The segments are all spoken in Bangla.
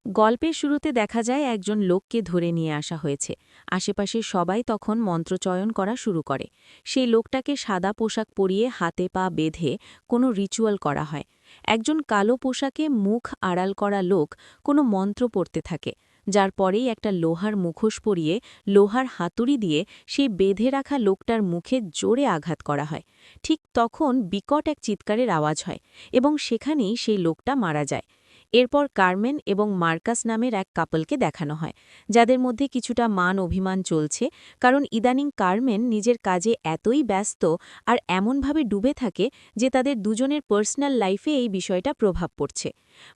গল্পের শুরুতে দেখা যায় একজন লোককে ধরে নিয়ে আসা হয়েছে। আশেপাশের সবাই তখন মন্ত্রচয়ন করা শুরু করে। সেই লোকটাকে সাদা পোশাক পরিয়ে হাতে পা বেঁধে কোনো রিচুয়াল করা হয়। একজন কালো পোশাকে মুখ আড়াল করা লোক কোনো মন্ত্র পড়তে থাকে, যার পরেই একটা লোহার মুখোশ পরিয়ে লোহার হাতুড়ি দিয়ে সেই বেঁধে রাখা লোকটার মুখে জোরে আঘাত করা হয়। ঠিক তখন বিকট এক চিৎকারের আওয়াজ হয় এবং সেখানেই সেই লোকটা মারা যায়। এরপর কার্মেন এবং মার্কাস নামের এক কাপলকে দেখানো হয়, যাদের মধ্যে কিছুটা মান অভিমান চলছে, কারণ ইদানিং কার্মেন নিজের কাজে এতই ব্যস্ত আর এমনভাবে ডুবে থাকে যে তাদের দুজনের পার্সোনাল লাইফে এই বিষয়টা প্রভাব পড়ছে।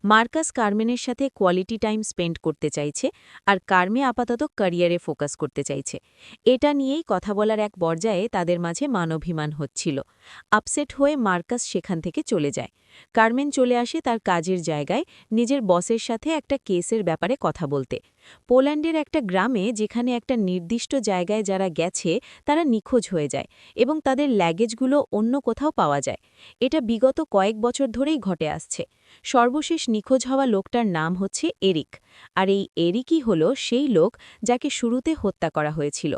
মার্কাস কার্মেনের সাথে কোয়ালিটি টাইম স্পেন্ড করতে চাইছে, আর কার্মে আপাতত ক্যারিয়ারে ফোকাস করতে চাইছে। এটা নিয়েই কথা বলার এক পর্যায়ে তাদের মাঝে মানঅভিমান হচ্ছিল। আপসেট হয়ে মার্কাস সেখান থেকে চলে যায়। কার্মেন চলে আসে তার কাজের জায়গায় নিজের বসের সাথে একটা কেসের ব্যাপারে কথা বলতে। পোল্যান্ডের একটা গ্রামে যেখানে একটা নির্দিষ্ট জায়গায় যারা গেছে তারা নিখোঁজ হয়ে যায় এবং তাদের ল্যাগেজগুলো অন্য কোথাও পাওয়া যায়। এটা বিগত কয়েক বছর ধরেই ঘটে আসছে। সর্বশেষ নিখোঁজ হওয়া লোকটার নাম হচ্ছে এরিক, আর এই এরিকই হল সেই লোক যাকে শুরুতে হত্যা করা হয়েছিল।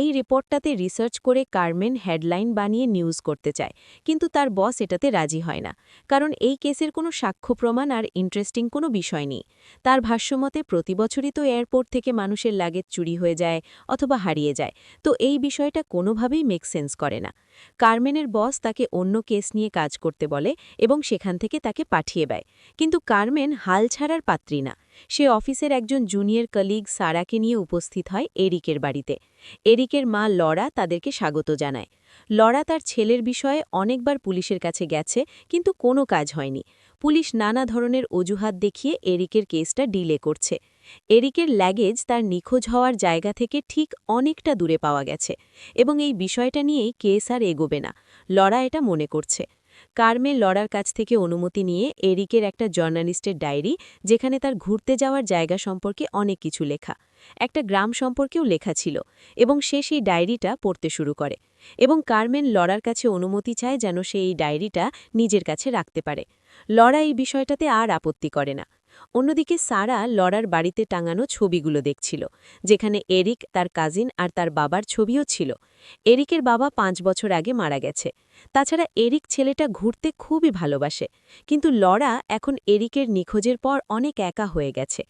এই রিপোর্টটাতে রিসার্চ করে কার্মেন হেডলাইন বানিয়ে নিউজ করতে চায়, কিন্তু তার বস এটাতে রাজি হয় না, কারণ এই কেসের কোনো সাক্ষ্য প্রমাণ আর ইন্টারেস্টিং কোনো বিষয় নেই। তার ভাষ্যমতে প্রতি বছরই তো এয়ারপোর্ট থেকে মানুষের লাগেজ চুরি হয়ে যায় অথবা হারিয়ে যায়, তো এই বিষয়টা কোনোভাবেই মেক সেন্স করে না। কার্মেনের বস তাকে অন্য কেস নিয়ে কাজ করতে বলে এবং সেখান থেকে তাকে পাঠিয়ে দেয়, কিন্তু কার্মেন হাল ছাড়ার পাত্রী না। সে অফিসের একজন জুনিয়র কলিগ সারাকে নিয়ে উপস্থিত হয় এরিকের বাড়িতে। এরিকের মা লরা তাদেরকে স্বাগত জানায়। লরা তার ছেলের বিষয়ে অনেকবার পুলিশের কাছে গেছে, কিন্তু কোনো কাজ হয়নি। পুলিশ নানা ধরনের অজুহাত দেখিয়ে এরিকের কেসটা ডিলে করছে। এরিকের ল্যাগেজ তার নিখোঁজ হওয়ার জায়গা থেকে ঠিক অনেকটা দূরে পাওয়া গেছে এবং এই বিষয়টা নিয়েই কেস আর এগোবে না, লরা এটা মনে করছে। কার্মে লরার কাছ থেকে অনুমতি নিয়ে এরিকের একটা জার্নালিস্টের ডায়েরি, যেখানে তার ঘুরতে যাওয়ার জায়গা সম্পর্কে অনেক কিছু লেখা, একটা গ্রাম সম্পর্কেও লেখা ছিল, এবং সে সেই ডায়েরিটা পড়তে শুরু করে এবং কার্মেন লরার কাছে অনুমতি চায় যেন সে এই ডায়েরিটা নিজের কাছে রাখতে পারে। লরা এই বিষয়টাতে আর আপত্তি করে না। অন্যদিকে সারা লরার বাড়িতে টাঙানো ছবিগুলো দেখছিল, যেখানে এরিক, তার কাজিন আর তার বাবার ছবিও ছিল। এরিকের বাবা 5 বছর আগে মারা গেছে। তাছাড়া এরিক ছেলেটা ঘুরতে খুবই ভালোবাসে, কিন্তু লরা এখন এরিকের নিখোঁজের পর অনেক একা হয়ে গেছে।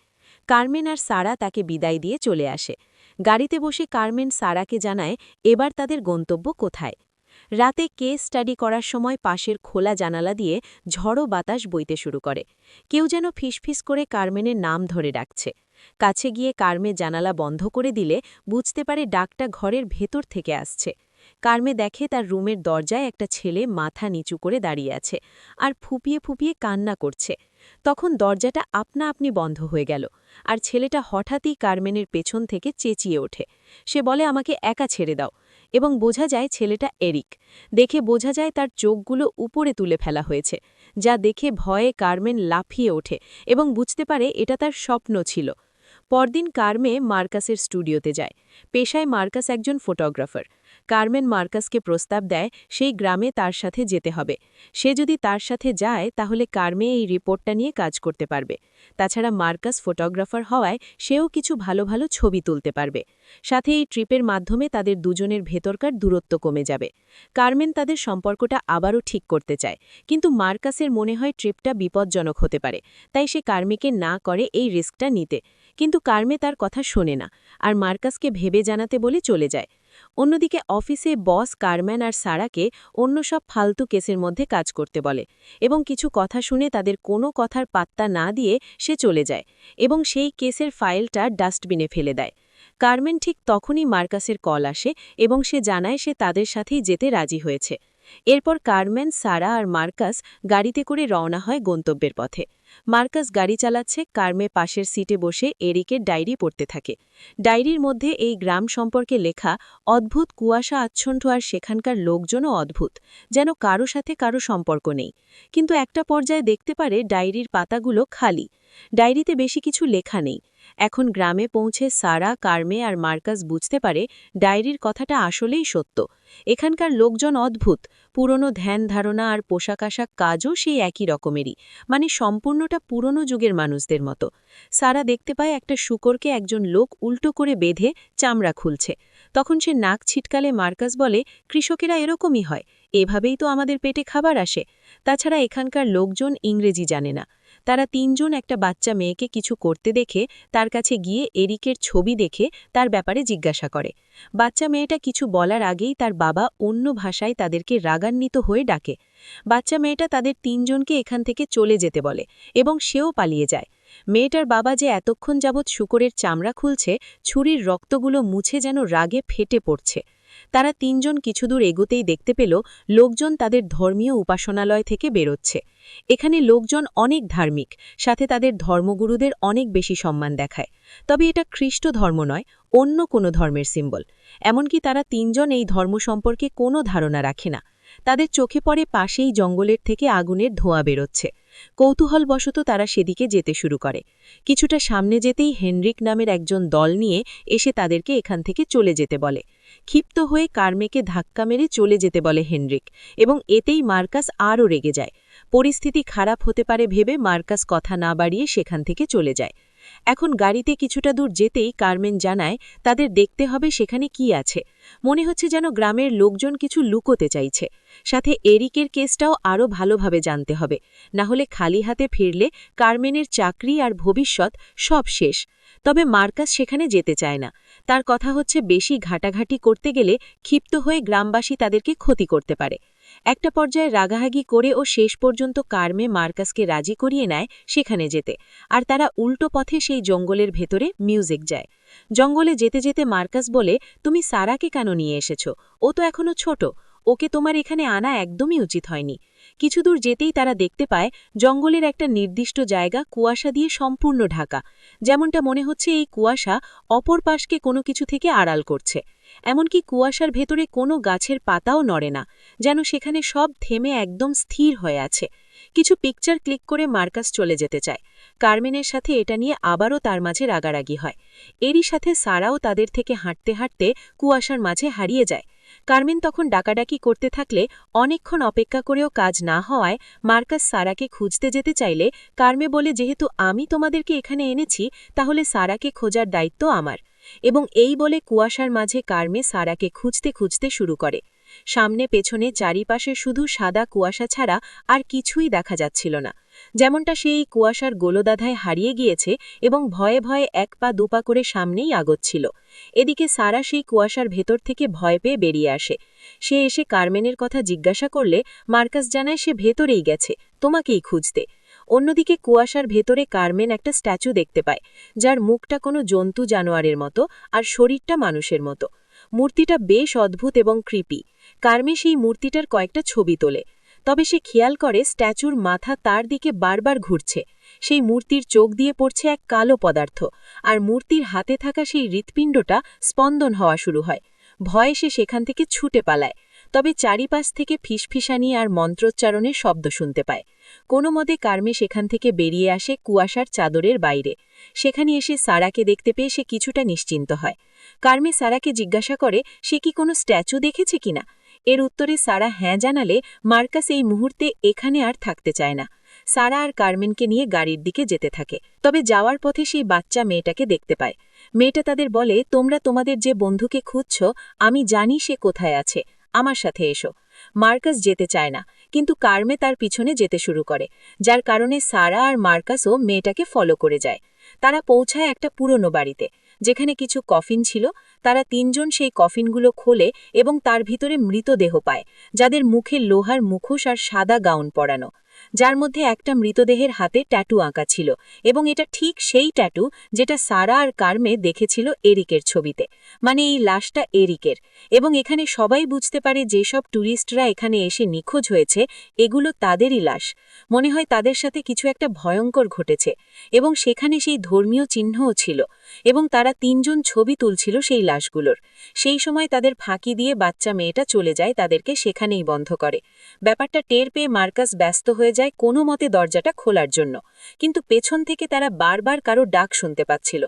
কার্মেন আর সারা তাকে বিদায় দিয়ে চলে আসে। গাড়িতে বসে কার্মেন সারাকে জানায় এবার তাদের গন্তব্য কোথায়। রাতে কেস স্টাডি করার সময় পাশের খোলা জানালা দিয়ে ঝড়ো বাতাস বইতে শুরু করে। কেউ যেন ফিসফিস করে কার্মেনের নাম ধরে ডাকছে। কাছে গিয়ে কার্মে জানালা বন্ধ করে দিলে বুঝতে পারে ডাকটা ঘরের ভেতর থেকে আসছে। কার্মে দেখে তার রুমের দরজায় একটা ছেলে মাথা নিচু করে দাঁড়িয়ে আছে আর ফুপিয়ে ফুপিয়ে কান্না করছে। তখন দরজাটা আপনা আপনি বন্ধ হয়ে গেল, আর ছেলেটা হঠাৎই কার্মেনের পেছন থেকে চেঁচিয়ে ওঠে। সে বলে, আমাকে একা ছেড়ে দাও, এবং বোঝা যায় ছেলেটা এরিক। দেখে বোঝা যায় তার চোখগুলো উপরে তুলে ফেলা হয়েছে, যা দেখে ভয়ে কার্মেন লাফিয়ে ওঠে এবং বুঝতে পারে এটা তার স্বপ্ন ছিল। পরদিন কার্মে মার্কাসের স্টুডিওতে যায়। পেশায় মার্কাস একজন ফটোগ্রাফার। কার্মেন মার্কাসকে প্রস্তাব দেয় সেই গ্রামে তার সাথে যেতে হবে। সে যদি তার সাথে যায় তাহলে কার্মে এই রিপোর্টটা নিয়ে কাজ করতে পারবে। তাছাড়া মার্কাস ফটোগ্রাফার হওয়ায় সেও কিছু ভালো ভালো ছবি তুলতে পারবে। সাথে এই ট্রিপের মাধ্যমে তাদের দুজনের ভেতরকার দূরত্ব কমে যাবে। কার্মেন তাদের সম্পর্কটা আবারও ঠিক করতে চায়, কিন্তু মার্কাসের মনে হয় ট্রিপটা বিপজ্জনক হতে পারে, তাই সে কার্মেকে না করে এই রিস্কটা নিতে। কিন্তু কার্মে তার কথা শোনে না, আর মার্কাসকে ভেবে জানাতে বলে চলে যায়। অন্যদিকে অফিসে বস কার্মেন আর সারাকে অন্য সব ফালতু কেসের মধ্যে কাজ করতে বলে এবং কিছু কথা শুনে তাদের কোনো কথার পাত্তা না দিয়ে সে চলে যায় এবং সেই কেসের ফাইলটা ডাস্টবিনে ফেলে দেয়। কার্মেন ঠিক তখনই মার্কাসের কল আসে এবং সে জানায় সে তাদের সাথেই যেতে রাজি হয়েছে। এরপর কার্মেন, সারা আর মার্কাস গাড়িতে করে রওনা হয় গন্তব্যের পথে। মার্কাস গাড়ি চালাচ্ছে, কার্মে পাশের সিটে বসে এরিকের ডায়েরি পড়তে থাকে। ডায়েরির মধ্যে এই গ্রাম সম্পর্কে লেখা অদ্ভুত কুয়াশা আচ্ছন্ন, আর সেখানকার লোকজনও অদ্ভুত, যেন কারো সাথে কারো সম্পর্ক নেই। কিন্তু একটা পর্যায়ে দেখতে পারে ডায়েরির পাতাগুলো খালি, ডায়েরিতে বেশি কিছু লেখা নেই। এখন গ্রামে পৌঁছে সারা, কার্মে আর মার্কাস বুঝতে পারে ডায়েরির কথাটা আসলেই সত্য। এখানকার লোকজন অদ্ভুত, পুরনো ধ্যান ধারণা আর পোশাক আশাক কাজও সেই একই রকমেরই, মানে সম্পূর্ণটা পুরনো যুগের মানুষদের মতো। সারা দেখতে পায় একটা শূকরকে একজন লোক উল্টো করে বেঁধে চামড়া খুলছে। তখন সে নাক ছিটকালে মার্কাস বলে, কৃষকেরা এরকমই হয়, এভাবেই তো আমাদের পেটে খাবার আসে। তাছাড়া এখানকার লোকজন ইংরেজি জানে না। তারা তিনজন একটা বাচ্চা মেয়েকে কিছু করতে দেখে তার কাছে গিয়ে এরিকের ছবি দেখে তার ব্যাপারে জিজ্ঞাসা করে। বাচ্চা মেয়েটা কিছু বলার আগেই তার বাবা অন্য ভাষায় তাদেরকে রাগান্বিত হয়ে ডাকে। বাচ্চা মেয়েটা তাদের তিনজনকে এখান থেকে চলে যেতে বলে এবং সেও পালিয়ে যায়। মেয়েটার বাবা যে এতক্ষণ যাবৎ শূকরের চামড়া খুলছে, ছুরির রক্তগুলো মুছে যেন রাগে ফেটে পড়ছে। তারা তিনজন কিছুদূর এগোতেই দেখতে পেল লোকজন তাদের ধর্মীয় উপাসনালয় থেকে বেরোচ্ছে। এখানে লোকজন অনেক ধার্মিক, সাথে তাদের ধর্মগুরুদের অনেক বেশি সম্মান দেখায়। তবে এটা খ্রিস্ট ধর্ম নয়, অন্য কোনো ধর্মের সিম্বল। এমনকি তারা তিনজন এই ধর্ম সম্পর্কে কোনো ধারণা রাখে না। তাদের চোখে পড়ে পাশেই জঙ্গলের থেকে আগুনের ধোঁয়া বেরোচ্ছে। কৌতূহলবশত তারা সেদিকে যেতে শুরু করে। কিছুটা সামনে যেতেই হেনরিক নামের একজন দল নিয়ে এসে তাদেরকে এখান থেকে চলে যেতে বলে। ক্ষিপ্ত হয়ে কার্মেকে ধাক্কা মেরে চলে যেতে বলে হেনরিক, এবং এতেই মার্কাস আরও রেগে যায়। পরিস্থিতি খারাপ হতে পারে ভেবে মার্কাস কথা না বাড়িয়ে সেখান থেকে চলে যায়। এখন গাড়িতে কিছুটা দূর যেতেই কার্মেন জানায় তাদের দেখতে হবে সেখানে কি আছে। মনে হচ্ছে যেন গ্রামের লোকজন কিছু লুকোতে চাইছে। সাথে এরিকের কেসটাও আরও ভালোভাবে জানতে হবে, না হলে খালি হাতে ফিরলে কার্মেনের চাকরি আর ভবিষ্যৎ সব শেষ। তবে মার্কাস সেখানে যেতে চায় না। তার কথা হচ্ছে বেশি ঘাটাঘাটি করতে গেলে ক্ষিপ্ত হয়ে গ্রামবাসী তাদেরকে ক্ষতি করতে পারে। একটা পর্যায়ে রাগাহাগি করে ও শেষ পর্যন্ত কার্মে মার্কাসকে রাজি করিয়ে নেয় সেখানে যেতে, আর তারা উল্টো পথে সেই জঙ্গলের ভেতরে মিউজিক যায়। জঙ্গলে যেতে যেতে মার্কাস বলে, তুমি সারাকে কেন নিয়ে এসেছো? ও তো এখনো ছোট, ওকে তোমার এখানে আনা একদমই উচিত হয়নি। কিছুদূর যেতেই তারা দেখতে পায় জঙ্গলের একটা নির্দিষ্ট জায়গা কুয়াশা দিয়ে সম্পূর্ণ ঢাকা, যেমনটা মনে হচ্ছে এই কুয়াশা অপর পাশকে কোনো কিছু থেকে আড়াল করছে। এমনকি কুয়াশার ভেতরে কোনো গাছের পাতাও নড়ে না, যেন সেখানে সব থেমে একদম স্থির হয়ে আছে। কিছু পিকচার ক্লিক করে মার্কাস চলে যেতে চায়। কার্মেনের সাথে এটা নিয়ে আবারও তার মাঝে রাগারাগি হয়। এরই সাথে সারাও তাদের থেকে হাঁটতে হাঁটতে কুয়াশার মাঝে হারিয়ে যায়। কার্মেন তখন ডাকাডাকি করতে থাকলে অনেকক্ষণ অপেক্ষা করেও কাজ না হওয়ায় মার্কাস সারাকে খুঁজতে যেতে চাইলে কার্মে বলে, যেহেতু আমি তোমাদেরকে এখানে এনেছি তাহলে সারাকে খোঁজার দায়িত্ব আমার। এবং এই বলে কুয়াশার মাঝে কার্মে সারাকে খুঁজতে খুঁজতে শুরু করে। সামনে পেছনে চারিপাশে শুধু সাদা কুয়াশা ছাড়া আর কিছুই দেখা যাচ্ছিল না, যেমনটা সেই কুয়াশার গোলদাধায় হারিয়ে গিয়েছে এবং ভয়ে ভয়ে এক পা দুপা করে সামনেই আগোচ্ছিল। এদিকে সারা সেই কুয়াশার ভেতর থেকে ভয় পেয়ে বেরিয়ে আসে। সে এসে কার্মেনের কথা জিজ্ঞাসা করলে মার্কাস জানায় সে ভেতরেই গেছে, তোমাকেই খুঁজতে। অন্যদিকে কুয়াশার ভেতরে কার্মেন একটা স্ট্যাচু দেখতে পায়, যার মুখটা কোনো জন্তু জানোয়ারের মতো আর শরীরটা মানুষের মতো। মূর্তিটা বেশ অদ্ভুত এবং ক্রিপি। কার্মে সেই মূর্তিটার কয়েকটা ছবি তোলে। তবে সে খেয়াল করে স্ট্যাচুর মাথা তার দিকে বারবার ঘুরছে। সেই মূর্তির চোখ দিয়ে পড়ছে এক কালো পদার্থ, আর মূর্তির হাতে থাকা সেই হৃৎপিণ্ডটা স্পন্দন হওয়া শুরু হয়। ভয়ে সে সেখান থেকে ছুটে পালায়। তবে চারিপাশ থেকে ফিসফিসানি আর মন্ত্রোচ্চারণের শব্দ শুনতে পায়। কোনো মতে কার্মে সেখান থেকে বেরিয়ে আসে কুয়াশার চাদরের বাইরে। সেখানে এসে সারাকে দেখতে পেয়ে সে কিছুটা নিশ্চিন্ত হয়। কার্মে সারাকে জিজ্ঞাসা করে সে কি কোনো স্ট্যাচু দেখেছে কিনা। এর উত্তরে সারা হ্যাঁ জানালে মার্কাস এই মুহূর্তে এখানে আর থাকতে চায় না। সারা আর কার্মেনকে নিয়ে গাড়ির দিকে যেতে থাকে। তবে যাওয়ার পথে সেই বাচ্চা মেয়েটাকে দেখতে পায়। মেয়েটা তাদের বলে, তোমরা তোমাদের যে বন্ধুকে খুঁজছ আমি জানি সে কোথায় আছে, আমার সাথে এসো। মার্কাস যেতে চায় না, কিন্তু কার্মে তার পিছনে যেতে শুরু করে, যার কারণে সারা আর মার্কাসও মেয়েটাকে ফলো করে যায়। তারা পৌঁছায় একটা পুরনো বাড়িতে, যেখানে কিছু কফিন ছিল। তারা তিনজন সেই কফিনগুলো খোলে এবং তার ভিতরে মৃতদেহ পায়, যাদের মুখে লোহার মুখোশ আর সাদা গাউন পরানো, যার মধ্যে একটা মৃতদেহের হাতে ট্যাটু আঁকা ছিল, এবং এটা ঠিক সেই ট্যাটু যেটা সারা আর কার্মে দেখেছিল এরিকের ছবিতে। মানে এই লাশটা এরিকের। এবং এখানে সবাই বুঝতে পারে যেসব ট্যুরিস্টরা এখানে এসে নিখোঁজ হয়েছে এগুলো তাদেরই লাশ। মনে হয় তাদের সাথে কিছু একটা ভয়ঙ্কর ঘটেছে, এবং সেখানে সেই ধর্মীয় চিহ্নও ছিল, এবং তারা তিনজন ছবি তুলছিল সেই লাশগুলোর। সেই সময় তাদের ফাঁকি দিয়ে বাচ্চা মেয়েটা চলে যায়, তাদেরকে সেখানেই বন্ধ করে। ব্যাপারটা টের পেয়ে মার্কাস ব্যস্ত হয়ে হয়ে যায় কোনো মতে দরজাটা খোলার জন্য, কিন্তু পেছন থেকে তারা বারবার কারো ডাক শুনতে পাচ্ছিল।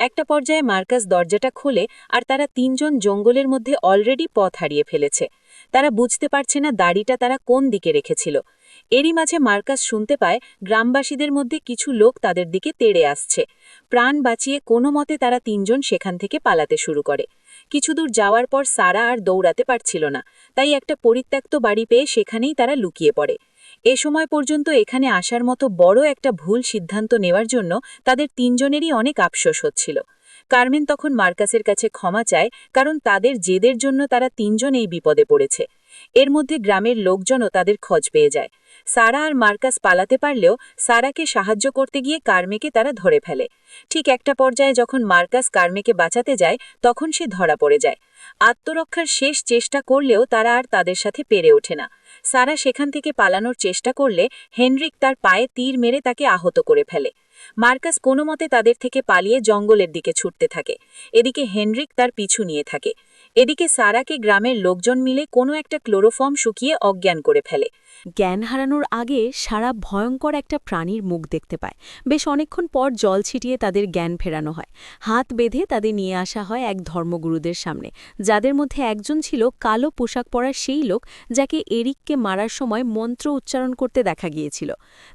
একটা পর্যায়ে মার্কাস দরজাটা খোলে, আর তারা তিনজন জঙ্গলের মধ্যে অলরেডি পথ হারিয়ে ফেলেছে। তারা বুঝতে পারছে না দাড়িটা তারা কোন দিকে রেখেছিল। এরই মাঝে মার্কাস শুনতে পায় গ্রামবাসীদের মধ্যে কিছু লোক তাদের দিকে তেড়ে আসছে। প্রাণ বাঁচিয়ে কোনো মতে তারা তিনজন সেখান থেকে পালাতে শুরু করে। কিছু দূর যাওয়ার পর সারা আর দৌড়াতে পারছিল না, তাই একটা পরিত্যক্ত বাড়ি পেয়ে সেখানেই তারা লুকিয়ে পড়ে। এ সময় পর্যন্ত এখানে আসার মতো বড় একটা ভুল সিদ্ধান্ত নেওয়ার জন্য তাদের তিনজনেরই অনেক আফসোস হচ্ছিল। কার্মেন তখন মার্কাসের কাছে ক্ষমা চায়, কারণ তাদের জেদের জন্য তারা তিনজন এই বিপদে পড়েছে। এর মধ্যে গ্রামের লোকজনও তাদের খোঁজ পেয়ে যায়। সারা আর মার্কাস পালাতে পারলেও সারাকে সাহায্য করতে গিয়ে কার্মেকে তারা ধরে ফেলে। ঠিক একটা পর্যায়ে যখন মার্কাস কার্মেকে বাঁচাতে যায়, তখন সে ধরা পড়ে যায়। আত্মরক্ষার শেষ চেষ্টা করলেও তারা আর তাদের সাথে পেরে ওঠে না। সারা সেখান থেকে পালানোর চেষ্টা করলে হেনরিক তার পায়ে তীর মেরে তাকে আহত করে ফেলে। মার্কাস কোনো মতে তাদের থেকে পালিয়ে জঙ্গলের দিকে ছুটতে থাকে। এদিকে হেনরিক তার পিছু নিয়ে থাকে। এদিকে সারাকে গ্রামের লোকজন মিলে কোনো একটা ক্লোরোফর্ম শুকিয়ে অজ্ঞান করে ফেলে। জ্ঞান হারানোর আগে সারা ভয়ঙ্কর একটা প্রাণীর মুখ দেখতে পায়। বেশ অনেকক্ষণ পর জল ছিটিয়ে তাদের জ্ঞান ফেরানো হয়। হাত বেঁধে তাদের নিয়ে আসা হয় এক ধর্মগুরুদের সামনে, যাদের মধ্যে একজন ছিল কালো পোশাক পরা সেই লোক যাকে এরিককে মারার সময় মন্ত্র উচ্চারণ করতে দেখা গিয়েছিল।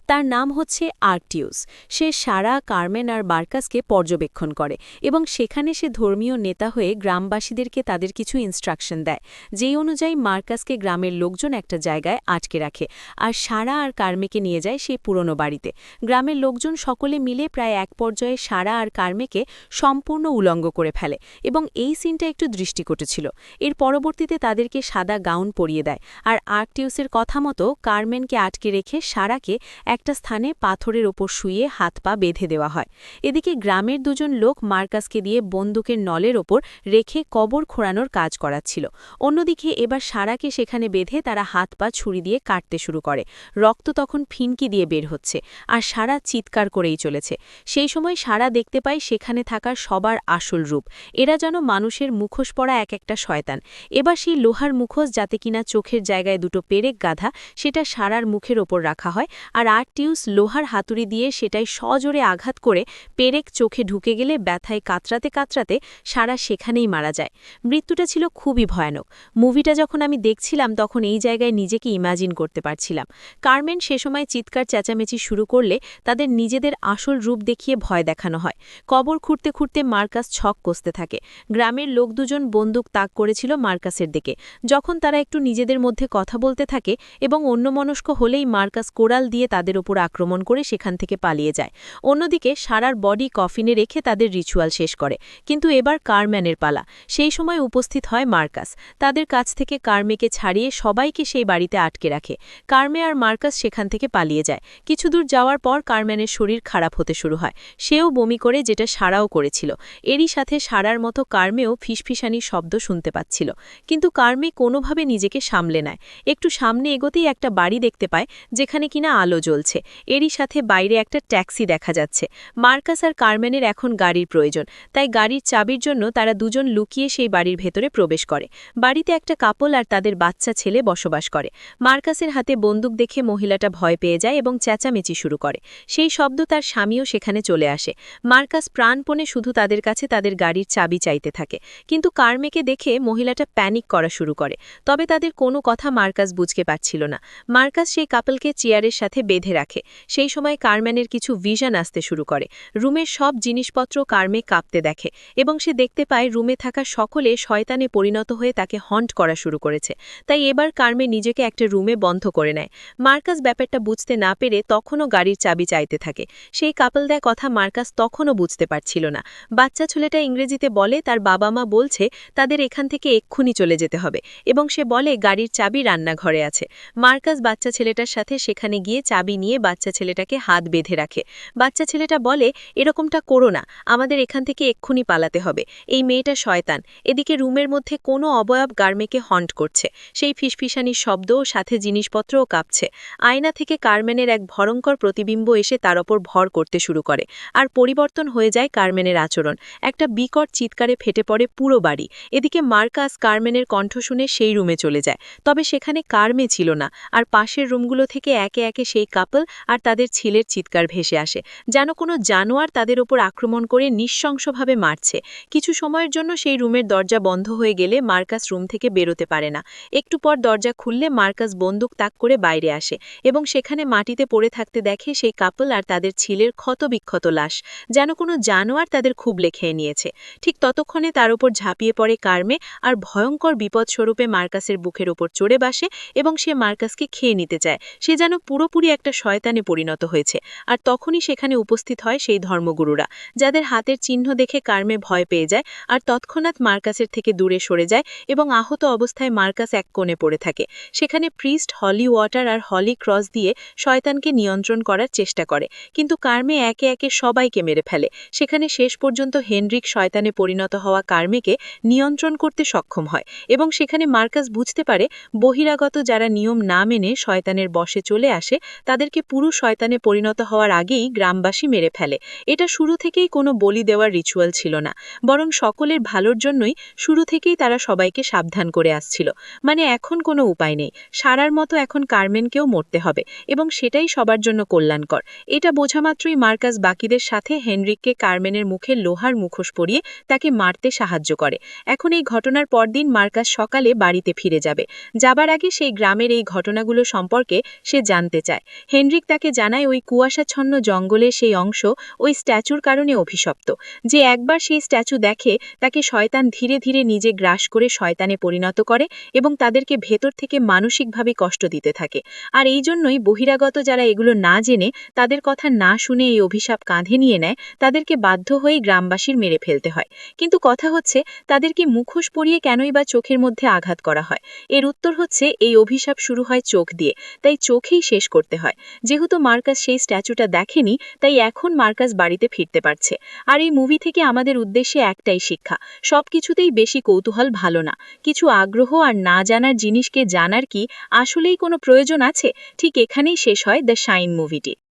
তার নাম হচ্ছে আর্টিউস। সে সারা, কার্মেন আর মার্কাসকে পর্যবেক্ষণ করে এবং সেখানে সে ধর্মীয় নেতা হয়ে গ্রামবাসীদেরকে তাদের কিছু ইনস্ট্রাকশন দেয়, যেই অনুযায়ী মার্কাসকে গ্রামের লোকজন একটা জায়গায় আটকে রাখে আর সারা আর কার্মেকে নিয়ে যায় সেই পুরনো বাড়িতে। গ্রামের লোকজন সকলে মিলে প্রায় এক পর্যায়ে সারা আর কার্মেকে সম্পূর্ণ উলঙ্গ করে ফেলে এবং এই সিনটা একটু দৃষ্টিকটু ছিল। এর পরবর্তীতে তাদেরকে সাদা গাউন পরিয়ে দেয়, আর আর্কটিউসের কথা মতো কার্মেনকে আটকে রেখে সারাকে একটা স্থানে পাথরের ওপর শুয়ে হাত পা বেঁধে দেওয়া হয়। এদিকে গ্রামের দুজন লোক মার্কাসকে দিয়ে বন্দুকের নলের ওপর রেখে কবর খোঁড়ানোর কাজ করাচ্ছিল। অন্যদিকে এবার সারাকে সেখানে বেঁধে তারা হাত পা ছুরি দিয়ে কাটতে শুরু করে। রক্ত তখন ফিনকি দিয়ে বের হচ্ছে, আর সারা চিৎকার করেই চলেছে। সেই সময় সারা দেখতে পায় সেখানে থাকা সবার আসল রূপ। এরা যেন মানুষের মুখোশ পরা এক একটা শয়তান। এবার সেই লোহার মুখোশ, যাতে কিনা চোখের জায়গায় দুটো পেরেক গাধা, সেটা সারার মুখের ওপর রাখা হয়, আর আর্টিউস লোহার হাতুড়ি দিয়ে সেটাই সজোরে আঘাত করে পেরেক চোখে ঢুকে গেলে ব্যথায় কাতরাতে কাতরাতে সারা সেখানেই মারা যায়। মৃত্যুটা ছিল খুবই ভয়ানক। মুভিটা যখন আমি দেখছিলাম তখন এই জায়গায় নিজেকে ইমাজিন করতে পারছিলাম। কার্মেন সে সময় চিৎকার চেঁচামেচি শুরু করলে তাদের নিজেদের আসল রূপ দেখিয়ে ভয় দেখানো হয়। কবর খুঁড়তে খুঁড়তে মার্কাস ছক কষতে থাকে। গ্রামের লোক দুজন বন্দুক তাক করেছিল মার্কাসের দিকে। যখন তারা একটু নিজেদের মধ্যে কথা বলতে থাকে এবং অন্যমনস্ক হলেই মার্কাস কোড়াল দিয়ে তাদের ওপর আক্রমণ করে সেখান থেকে পালিয়ে যায়। অন্যদিকে সারার বডি কফিনে রেখে তাদের রিচুয়াল শেষ করে। কিন্তু এবার কার্ম্যানের পালা। সেই সময় উপস্থিত হয় মার্কাস। তাদের কাছ থেকে কার্মেকে ছাড়িয়ে সবাইকে সেই বাড়িতে আটকে রাখে। কার্মে আর মার্কাস সেখান থেকে পালিয়ে যায়। কিছু দূর যাওয়ার পর কার্ম্যানের শরীর খারাপ হতে শুরু হয়। সেও বমি করে, যেটা সারাও করেছিল। এরই সাথে সারার মতো কার্মেও ফিসফিসানির শব্দ শুনতে পাচ্ছিল। কিন্তু কার্মে কোনোভাবে নিজেকে সামলে নেয়। একটু সামনে এগোতেই একটা বাড়ি দেখতে পায়, যেখানে কিনা আলো জ্বলছে। এরই সাথে বাইরে একটা ট্যাক্সি দেখা যাচ্ছে। মার্কাস আর কার্ম্যানের এখন গাড়ির প্রয়োজন, তাই গাড়ির চাবির জন্য তারা দুজন লুকিয়ে সেই বাড়ির ভেতরে প্রবেশ করে। বাড়িতে একটা কাপল আর তাদের বাচ্চা ছেলে বসবাস করে। মার্কাসের হাতে বন্দুক দেখে মহিলাটা ভয় পেয়ে যায় এবং চেঁচামেচি শুরু করে। সেই শব্দ তার স্বামীও সেখানে চলে আসে। মার্কাস প্রাণপণে শুধু তাদের কাছে তাদের গাড়ির চাবি চাইতে থাকে, কিন্তু কার্মেকে দেখে মহিলাটা প্যানিক করা শুরু করে। তবে তাদের কোনো কথা মার্কাস বুঝতে পারছিল না। মার্কাস সেই কাপলকে চেয়ারের সাথে বেঁধে রাখে। সেই সময় কার্ম্যানের কিছু ভিশন আসতে শুরু করে। রুমের সব জিনিসপত্র কার্মে কাঁপতে দেখে এবং সে দেখতে পায় রুমে থাকা সকলে শয়তানে পরিণত হয়ে তাকে হন্ট করা শুরু করেছে। তাই এবার কার্মে নিজেকে একটা রুমে বন্ধ করে নেয়। মার্কাস ব্যাপারটা বুঝতে না পেরে তখনও গাড়ির চাবি চাইতে থাকে। সেই কাপল দেয় কথা মার্কাস তখনও বুঝতে পারছিল না। বাচ্চা ছেলেটা ইংরেজিতে বলে তার বাবা মা বলছে তাদের এখান থেকে এক্ষুনি চলে যেতে হবে, এবং সে বলে গাড়ির চাবি রান্নাঘরে আছে। মার্কাস বাচ্চা ছেলেটার সাথে সেখানে গিয়ে চাবি নিয়ে বাচ্চা ছেলেটাকে হাত বেঁধে রাখে। বাচ্চা ছেলেটা বলে, এরকমটা করো না, আমাদের এখান থেকে এক্ষুনি পালাতে হবে, এই মেয়েটা শয়তান। এদিকে রুমের মধ্যে কোনো অবয়ব কার্মেকে হন্ট করছে। সেই ফিসফিসানির শব্দ ও সাথে জিনিসপত্রও কাঁপছে। আয়না থেকে কার্মেনের এক ভয়ঙ্কর প্রতিবিম্ব এসে তার ওপর ভর করতে শুরু করে। আর পরিবর্তন হয়ে যায় কার্মেনের আচরণ। একটা বিকট চিৎকারে ফেটে পড়ে পুরো বাড়ি। এদিকে মার্কাস কার্মেনের কণ্ঠ শুনে সেই রুমে চলে যায়। তবে সেখানে কার্মে ছিল না, আর পাশের রুমগুলো থেকে একে একে সেই কাপল আর তাদের ছেলের চিৎকার ভেসে আসে, যেন কোনো জানোয়ার তাদের ওপর আক্রমণ করে নৃশংসভাবে মারছে। কিছু সময়ের জন্য সেই রুমের দরজা বন্ধ হয়ে গেলে মার্কাস রুম থেকে বেরোতে পারে না। একটু পর দরজা খুললে মার্কাস বন্দুক তাক করে বাইরে আসে এবং সেখানে মাটিতে পড়ে থাকতে দেখে সেই কাপল আর তাদের ছেলের ক্ষতবিক্ষত লাশ, যেন কোনো জানোয়ার তাদের খুবলে খেয়ে নিয়েছে। ঠিক ততক্ষণে তার উপর ঝাঁপিয়ে পড়ে কার্মে আর ভয়ঙ্কর বিপদস্বরূপে মার্কাসের বুকের ওপর চড়ে বসে এবং সে মার্কাসকে খেয়ে নিতে চায়। সে যেন পুরোপুরি একটা শয়তানে পরিণত হয়েছে। আর তখনই সেখানে উপস্থিত হয় সেই ধর্মগুরুরা, যাদের হাতের চিহ্ন দেখে কার্মে ভয় পেয়ে যায় আর তৎক্ষণাৎ মার্কাসের থেকে দূরে সরে যায় এবং আহত অবস্থায় মার্কাস এক কোণে পড়ে থাকে। সেখানে প্রিস্ট হলি ওয়াটার আর হলি ক্রস দিয়ে শয়তানকে নিয়ন্ত্রণ করার চেষ্টা করে, কিন্তু কার্মে একে একে সবাইকে মেরে ফেলে। সেখানে শেষ পর্যন্ত হেনরিক শয়তানে পরিণত হওয়া কার্মেকে নিয়ন্ত্রণ করতে সক্ষম হয় এবং সেখানে মার্কাস বুঝতে পারে বহিরাগত যারা নিয়ম না মেনে শয়তানের বশে চলে আসে তাদেরকে পুরো শয়তানে পরিণত হওয়ার আগেই গ্রামবাসী মেরে ফেলে। এটা শুরু থেকেই কোনো বলি দেওয়ার রিচুয়াল ছিল না, বরং সকলের ভালোর জন্যই শুরু থেকেই তারা সবাইকে সাবধান করে আসছিল। মানে এখন কোনো উপায় নেই, সারার মতো এখন কার্মেনকেও মরতে হবে এবং সেটাই সবার জন্য কল্যাণকর। এটা বোঝামাত্রই মার্কাস বাকিদের সাথে হেনরিককে কার্মেনের মুখে লোহার মুখোশ পরিয়ে তাকে মারতে সাহায্য করে। এখন এই ঘটনার পরদিন মার্কাস সকালে বাড়িতে ফিরে যাবে। যাবার আগে সেই গ্রামের এই ঘটনাগুলো সম্পর্কে সে জানতে চায়। হেনরিক তাকে জানায় ওই কুয়াশাচ্ছন্ন জঙ্গলের সেই অংশ ওই স্ট্যাচুর কারণে অভিশপ্ত। যে একবার সেই স্ট্যাচু দেখে তাকে শয়তান ধীরে ধীরে নিজে গ্রাস করে শয়তানে পরিণত করে এবং তাদেরকে ভেতর থেকে মানসিকভাবে কষ্ট দিতে থাকে। আর এই জন্যই বহিরাগত যারা এগুলো না জেনে তাদের কথা না শুনে এই অভিশাপ কাঁধে নিয়ে নেয়, তাদেরকে বাধ্য হয়েই গ্রামবাসীর মেরে ফেলতে হয়। কিন্তু কথা হচ্ছে, তাদেরকে মুখোশ পরিয়ে কেনই বা চোখের মধ্যে আঘাত করা হয়? এর উত্তর হচ্ছে, এই অভিশাপ শুরু হয় চোখ দিয়ে, তাই চোখেই শেষ করতে হয়। যেহেতু মার্কাস সেই স্ট্যাচুটা দেখেনি, তাই এখন মার্কাস বাড়িতে ফিরতে পারছে। আর এই মুভি থেকে আমাদের উদ্দেশ্যে একটাই শিক্ষা: সবকিছুতেই বেশি কৌতূহল ভালো না। কিছু আগ্রহ আর না জানার জিনিসকে জানার কি আসলেই কোনো প্রয়োজন আছে? ঠিক এখানেই শেষ হয় দ্য শাইন মুভিটি।